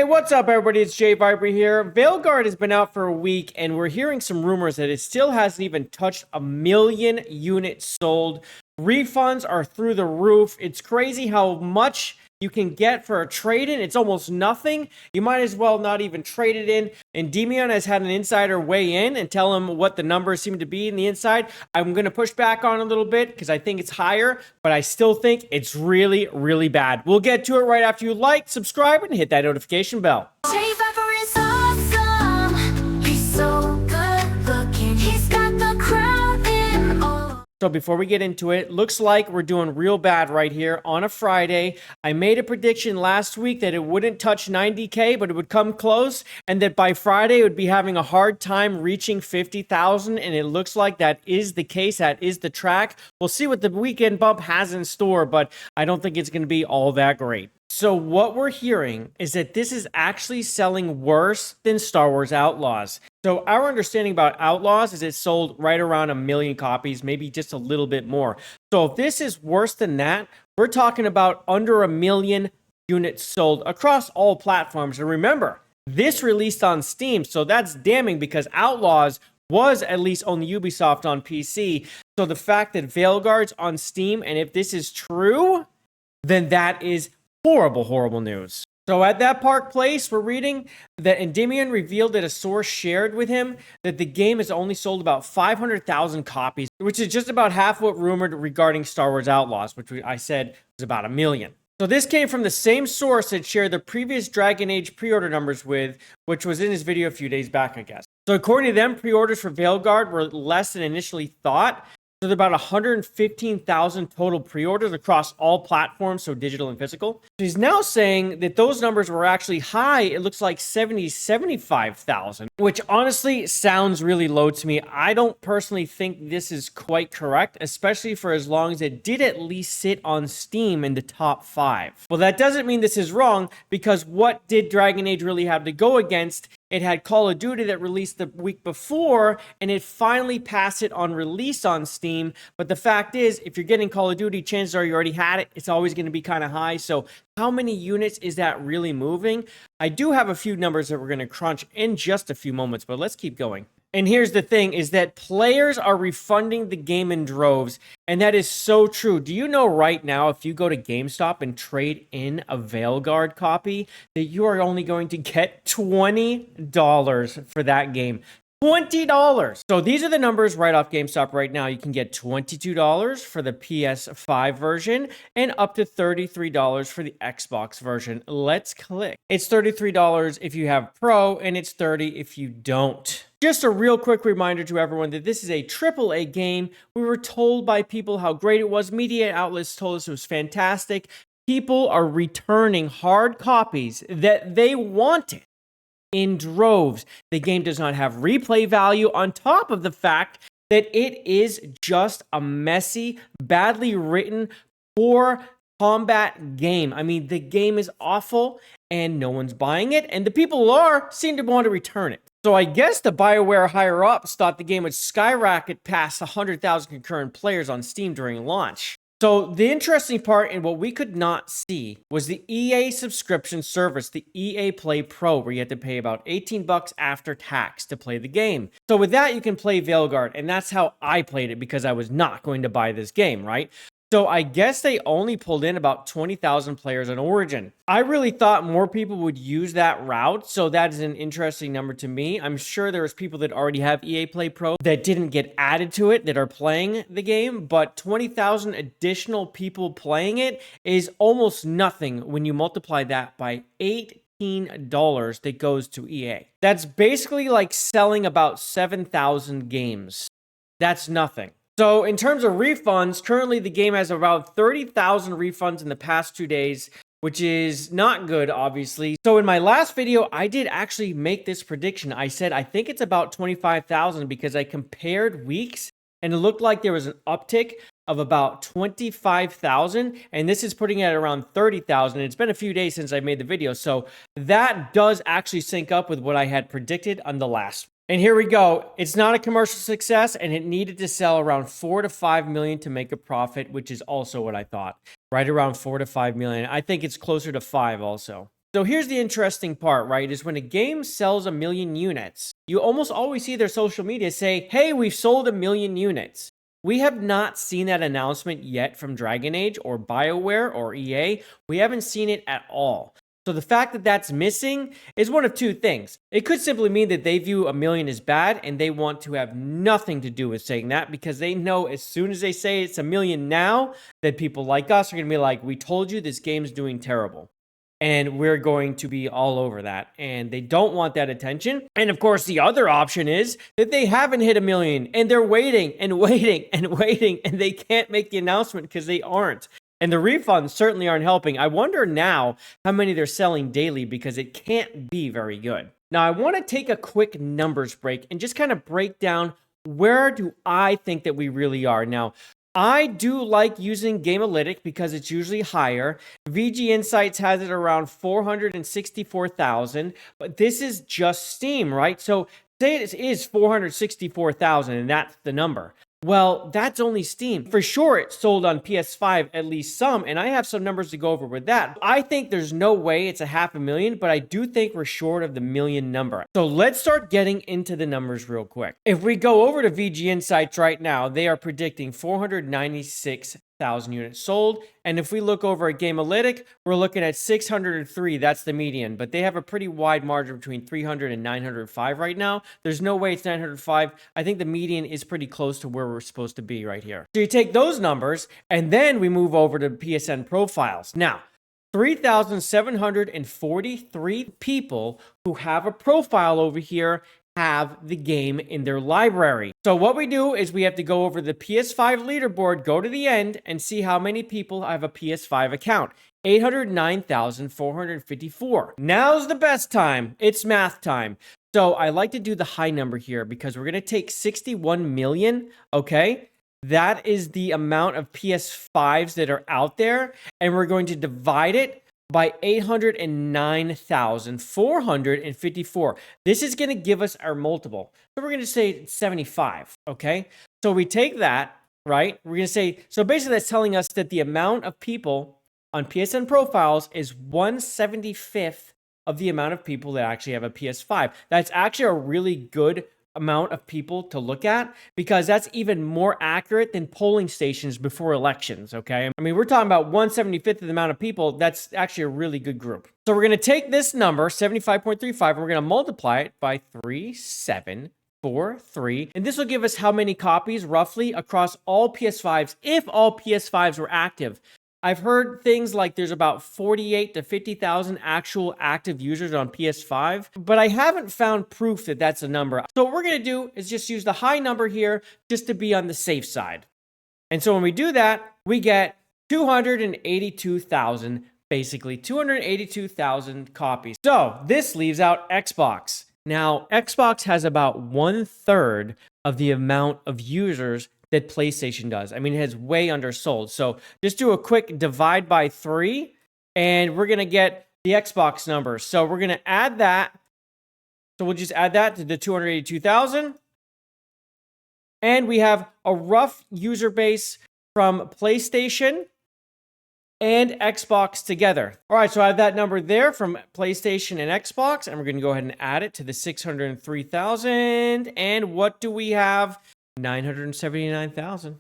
What's up, everybody? It's JayViper here. Veilguard has been out for a week, and we're hearing some rumors that it still hasn't even touched 1 million units sold. Refunds are through the roof. It's crazy how much you can get for a trade-in. It's almost nothing. You might as well not even trade it in. And Demion has had an insider weigh in and tell him what the numbers seem to be in the inside. I'm going to push back on a little bit because I think it's higher, but I still think it's really, really bad. We'll get to it right after you like, subscribe, and hit that notification bell. JayViper is awesome. He's so good looking. He's got the crown in all. So before we get into it, looks like we're doing real bad right here on a Friday. I made a prediction last week that it wouldn't touch 90K, but it would come close, and that by Friday it would be having a hard time reaching 50,000, and it looks like that is the case. That is the track. We'll see what the weekend bump has in store, but I don't think it's going to be all that great. So what we're hearing is that this is actually selling worse than Star Wars Outlaws. So our understanding about Outlaws is it sold right around 1 million copies, maybe just a little bit more. So if this is worse than that, we're talking about under 1 million units sold across all platforms. And remember, this released on Steam, so that's damning because Outlaws was at least on Ubisoft on PC. So the fact that Veilguard's on Steam, and if this is true, then that is horrible news. So at that Park Place, we're reading that Endymion revealed that a source shared with him that the game has only sold about 500,000 copies, which is just about half what rumored regarding Star Wars Outlaws, which I said was about 1 million. So this came from the same source that shared the previous Dragon Age pre-order numbers with, which was in his video a few days back, I guess. So according to them, pre-orders for Veilguard were less than initially thought. So there's about 115,000 total pre-orders across all platforms, so digital and physical. So he's now saying that those numbers were actually high. It looks like 75,000, which honestly sounds really low to me. I don't personally think this is quite correct, especially for as long as it did at least sit on Steam in the top 5. Well, that doesn't mean this is wrong, because what did Dragon Age really have to go against? It had Call of Duty that released the week before, and it finally passed it on release on Steam. But the fact is, if you're getting Call of Duty, chances are you already had it. It's always going to be kind of high. So how many units is that really moving? I do have a few numbers that we're going to crunch in just a few moments, but let's keep going. And here's the thing, is that players are refunding the game in droves, and that is so true. Do you know right now, if you go to GameStop and trade in a Veilguard copy, that you are only going to get $20 for that game? $20. So these are the numbers right off GameStop right now. You can get $22 for the PS5 version and up to $33 for the Xbox version. Let's click. It's $33 if you have Pro, and it's $30 if you don't. Just a real quick reminder to everyone that this is a AAA game. We were told by people how great it was. Media outlets told us it was fantastic. People are returning hard copies that they wanted in droves. The game does not have replay value, on top of the fact that it is just a messy, badly written, poor combat game. I mean, the game is awful and no one's buying it, and the people who seem to want to return it. So I guess the BioWare higher-ups thought the game would skyrocket past 100,000 concurrent players on Steam during launch. So the interesting part, and what we could not see, was the EA subscription service, the EA Play Pro, where you had to pay about $18 after tax to play the game. So with that, you can play Veilguard, and that's how I played it, because I was not going to buy this game, right? So I guess they only pulled in about 20,000 players on Origin. I really thought more people would use that route, so that is an interesting number to me. I'm sure there was people that already have EA Play Pro that didn't get added to it that are playing the game, but 20,000 additional people playing it is almost nothing when you multiply that by $18 that goes to EA. That's basically like selling about 7,000 games. That's nothing. So in terms of refunds, currently the game has about 30,000 refunds in the past 2 days, which is not good, obviously. So in my last video, I did actually make this prediction. I said, I think it's about 25,000 because I compared weeks and it looked like there was an uptick of about 25,000, and this is putting it at around 30,000. It's been a few days since I made the video, so that does actually sync up with what I had predicted on the last one. And here we go. It's not a commercial success, and it needed to sell around 4 to 5 million to make a profit, which is also what I thought. Right around 4 to 5 million. I think it's closer to 5 also. So here's the interesting part, right? Is when a game sells 1 million units, you almost always see their social media say, hey, we've sold 1 million units. We have not seen that announcement yet from Dragon Age or BioWare or EA. We haven't seen it at all. So the fact that that's missing is one of two things. It could simply mean that they view 1 million as bad and they want to have nothing to do with saying that, because they know as soon as they say it's 1 million now, that people like us are going to be like, we told you this game's doing terrible. And we're going to be all over that. And they don't want that attention. And of course, the other option is that they haven't hit 1 million and they're waiting and waiting and waiting, and they can't make the announcement because they aren't. And the refunds certainly aren't helping. I wonder now how many they're selling daily, because it can't be very good. Now, I want to take a quick numbers break and just kind of break down, where do I think that we really are. Now, I do like using Gamealytic because it's usually higher. VG Insights has it around 464,000, but this is just Steam, right? So say it is 464,000 and that's the number. Well, that's only Steam. For sure, it sold on PS5, at least some, and I have some numbers to go over with that. I think there's no way it's a 500,000, but I do think we're short of the million number. So let's start getting into the numbers real quick. If we go over to VG Insights right now, they are predicting 496,000 units sold. And if we look over at Gamealytic, we're looking at 603. That's the median, but they have a pretty wide margin between 300 and 905 right now. There's no way it's 905. I think the median is pretty close to where we're supposed to be right here. So you take those numbers and then we move over to PSN profiles. Now, 3,743 people who have a profile over here have the game in their library. So what we do is we have to go over the PS5 leaderboard, go to the end, and see how many people have a PS5 account. 809,454. Now's the best time. It's math time. So I like to do the high number here because we're going to take 61 million, okay? That is the amount of PS5s that are out there, and we're going to divide it by 809,454. This is going to give us our multiple. So we're going to say 75, okay? So we take that, right? We're going to say, so basically that's telling us that the amount of people on PSN profiles is 1/75th of the amount of people that actually have a PS5. That's actually a really good amount of people to look at, because that's even more accurate than polling stations before elections, okay? I mean, we're talking about 1/75th of the amount of people. That's actually a really good group. So we're going to take this number, 75.35, and we're going to multiply it by 3,743, and this will give us how many copies roughly across all PS5s if all PS5s were active. I've heard things like there's about 48 to 50,000 actual active users on PS5, but I haven't found proof that that's a number. So what we're going to do is just use the high number here just to be on the safe side. And so when we do that, we get 282,000, basically 282,000 copies. So this leaves out Xbox. Now, Xbox has about 1/3 of the amount of users that PlayStation does. I mean, it has way undersold. So just do a quick divide by 3, and we're going to get the Xbox numbers. So we're going to add that. So we'll just add that to the 282,000. And we have a rough user base from PlayStation and Xbox together. All right, so I have that number there from PlayStation and Xbox, and we're going to go ahead and add it to the 603,000. And what do we have? 979,000.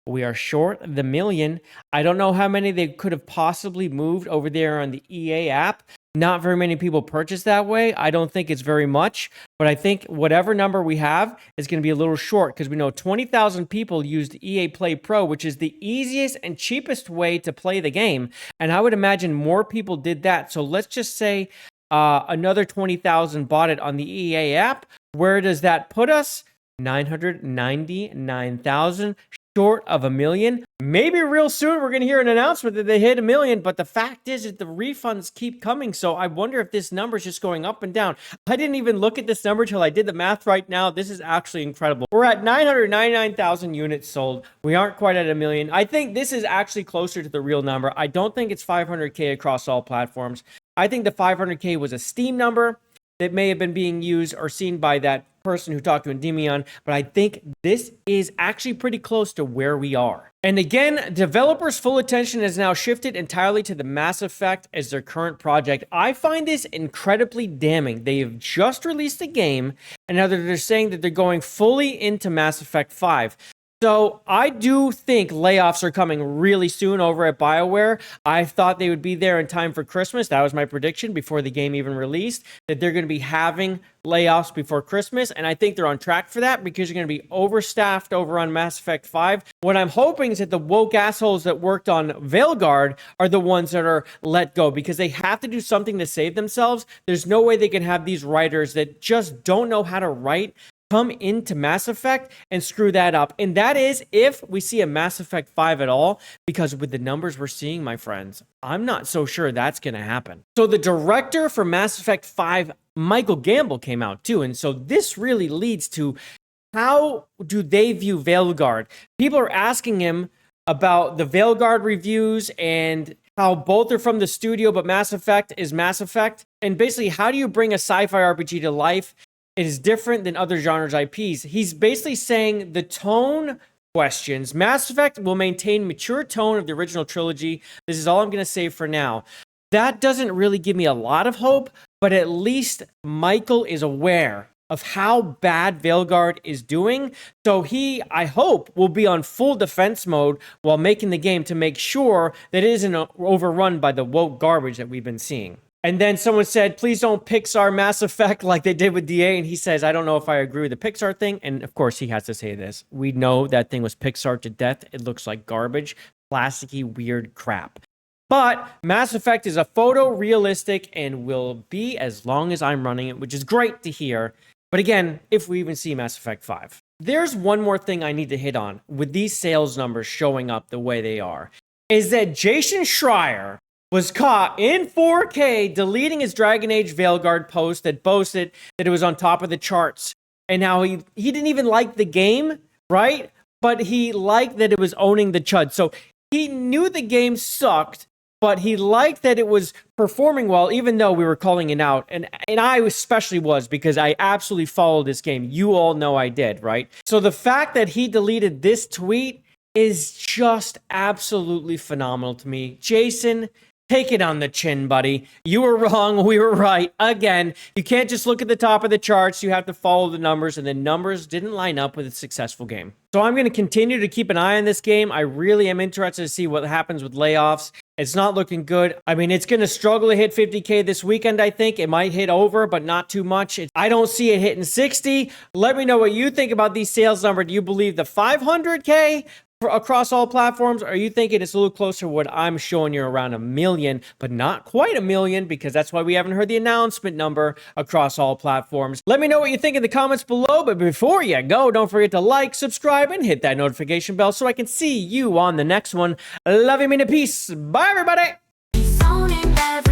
We are short the million. I don't know how many they could have possibly moved over there on the EA app. Not very many people purchase that way. I don't think it's very much, but I think whatever number we have is going to be a little short, because we know 20,000 people used EA Play Pro, which is the easiest and cheapest way to play the game. And I would imagine more people did that. So let's just say another 20,000 bought it on the EA app. Where does that put us? 999,000, short of 1 million. Maybe real soon we're going to hear an announcement that they hit 1 million, but the fact is that the refunds keep coming. So I wonder if this number is just going up and down. I didn't even look at this number till I did the math right now. This is actually incredible. We're at 999,000 units sold. We aren't quite at 1 million. I think this is actually closer to the real number. I don't think it's 500K across all platforms. I think the 500K was a Steam number. that may have been being used or seen by that person who talked to Endymion, but I think this is actually pretty close to where we are. And again, developers' full attention has now shifted entirely to the Mass Effect as their current project. I find this incredibly damning. They have just released a game, and now they're saying that they're going fully into Mass Effect 5. So I do think layoffs are coming really soon over at BioWare. I thought they would be there in time for Christmas. That was my prediction before the game even released, that they're going to be having layoffs before Christmas. And I think they're on track for that because you're going to be overstaffed over on Mass Effect 5. What I'm hoping is that the woke assholes that worked on Veilguard are the ones that are let go because they have to do something to save themselves. There's no way they can have these writers that just don't know how to write come into Mass Effect and screw that up. And that is if we see a Mass Effect 5 at all, because with the numbers we're seeing, my friends, I'm not so sure that's going to happen. So the director for Mass Effect 5, Michael Gamble, came out too. And so this really leads to how do they view Veilguard? People are asking him about the Veilguard reviews and how both are from the studio, but Mass Effect is Mass Effect. And basically, how do you bring a sci-fi RPG to life? It is different than other genres IPs. He's basically saying the tone questions. Mass Effect will maintain mature tone of the original trilogy. This is all I'm going to say for now. That doesn't really give me a lot of hope, but at least Michael is aware of how bad Veilguard is doing. So he, I hope, will be on full defense mode while making the game to make sure that it isn't overrun by the woke garbage that we've been seeing. And then someone said, please don't Pixar Mass Effect like they did with DA. And he says, I don't know if I agree with the Pixar thing. And of course, he has to say this. We know that thing was Pixar to death. It looks like garbage, plasticky, weird crap. But Mass Effect is a photorealistic and will be as long as I'm running it, which is great to hear. But again, if we even see Mass Effect 5. There's one more thing I need to hit on with these sales numbers showing up the way they are, is that Jason Schreier was caught in 4K deleting his Dragon Age Veilguard post that boasted that it was on top of the charts. And now he didn't even like the game, right? But he liked that it was owning the chud. So he knew the game sucked, but he liked that it was performing well, even though we were calling it out. And I especially was, because I absolutely followed this game. You all know I did, right? So the fact that he deleted this tweet is just absolutely phenomenal to me. Jason, take it on the chin, buddy. You were wrong. We were right. Again, you can't just look at the top of the charts. You have to follow the numbers, and the numbers didn't line up with a successful game. So I'm going to continue to keep an eye on this game. I really am interested to see what happens with layoffs. It's not looking good. I mean, it's going to struggle to hit 50K this weekend, I think. It might hit over, but not too much. I don't see it hitting 60. Let me know what you think about these sales numbers. Do you believe the 500K across all platforms? Or are you thinking it's a little closer to what I'm showing you, around 1 million, but not quite 1 million, because that's why we haven't heard the announcement number across all platforms? Let me know what you think in the comments below, but before you go, don't forget to like, subscribe, and hit that notification bell so I can see you on the next one. Love you, mean, peace. Bye, everybody. He's owning every